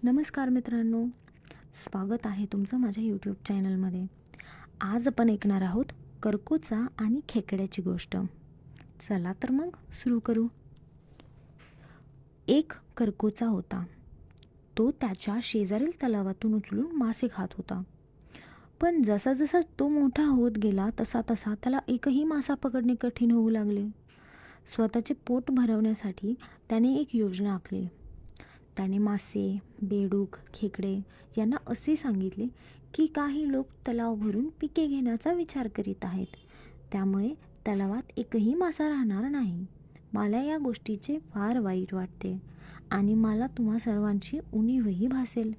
नमस्कार मित्रांनो, स्वागत आहे तुमचं माझ्या यूट्यूब चॅनलमध्ये. आज आपण ऐकणार आहोत करकोचा आणि खेकड्याची गोष्ट. चला तर मग सुरू करू. एक करकोचा होता. तो त्याच्या शेजारील तलावातून उचलून मासे खात होता. पण जसा जसा तो मोठा होत गेला तसा तसा त्याला एकही मासा पकडणे कठीण होऊ लागले. स्वतःचे पोट भरवण्यासाठी त्याने एक योजना आखली. त्याने मासे, बेडूक, खेकडे यांना असे सांगितले की काही लोक तलाव भरून पिके घेण्याचा विचार करीत आहेत. त्यामुळे तलावात एकही मासा राहणार नाही. मला या गोष्टीचे फार वाईट वाटते आणि मला तुम्हा सर्वांची उणीवही भासेल.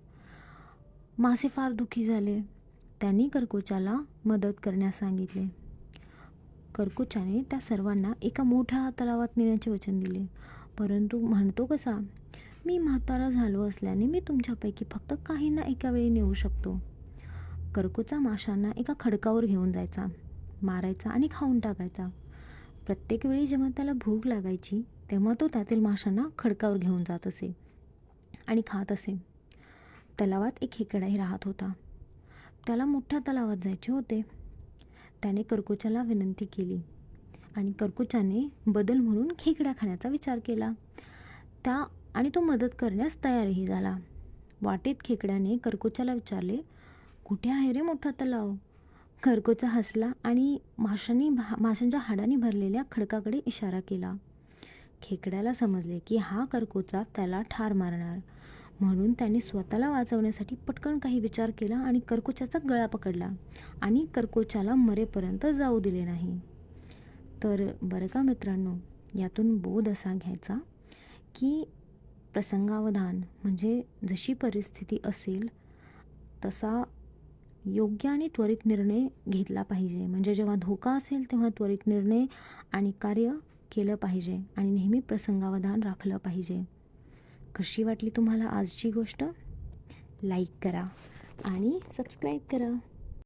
मासे फार दुःखी झाले. त्यांनी करकोचाला मदत करण्यास सांगितले. करकोचाने त्या सर्वांना एका मोठ्या तलावात नेण्याचे वचन दिले. परंतु म्हणतो कसा, मी म्हातारा झालो असल्याने मी तुमच्यापैकी फक्त काहींना एका वेळी नेऊ शकतो. करकोचा माशांना एका खडकावर घेऊन जायचा, मारायचा आणि खाऊन टाकायचा. प्रत्येक वेळी जेव्हा त्याला भूक लागायची तेव्हा तो त्यातील माशांना खडकावर घेऊन जात असे आणि खात असे. तलावात एक खेकडाही राहत होता. त्याला मोठ्या तलावात जायचे होते. त्याने करकोचाला विनंती केली आणि करकोचाने बदल म्हणून खेकड्या खाण्याचा विचार केला. आणि तो मदत करण्यास तयारही झाला. वाटेत खेकड्याने करकोचाला विचारले, कुठे आहे रे मोठा तलाव? करकोचा हसला आणि माशांच्या हाडांनी भरलेल्या खडकाकडे इशारा केला. खेकड्याला समजले की हा करकोचा त्याला ठार मारणार, म्हणून त्याने स्वतःला वाचवण्यासाठी पटकन काही विचार केला आणि करकोचाचा गळा पकडला आणि करकोचाला मरेपर्यंत जाऊ दिले नाही. तर बरं का मित्रांनो, यातून बोध असा घ्यायचा की प्रसंगावधान म्हणजे जशी परिस्थिती असेल तसा योग्य आणि त्वरित निर्णय घेतला पाहिजे. म्हणजे जेव्हा धोका असेल तेव्हा त्वरित निर्णय आणि कार्य केलं पाहिजे आणि नेहमी प्रसंगावधान राखलं पाहिजे. कशी वाटली तुम्हाला आजची गोष्ट? लाईक करा आणि सबस्क्राईब करा.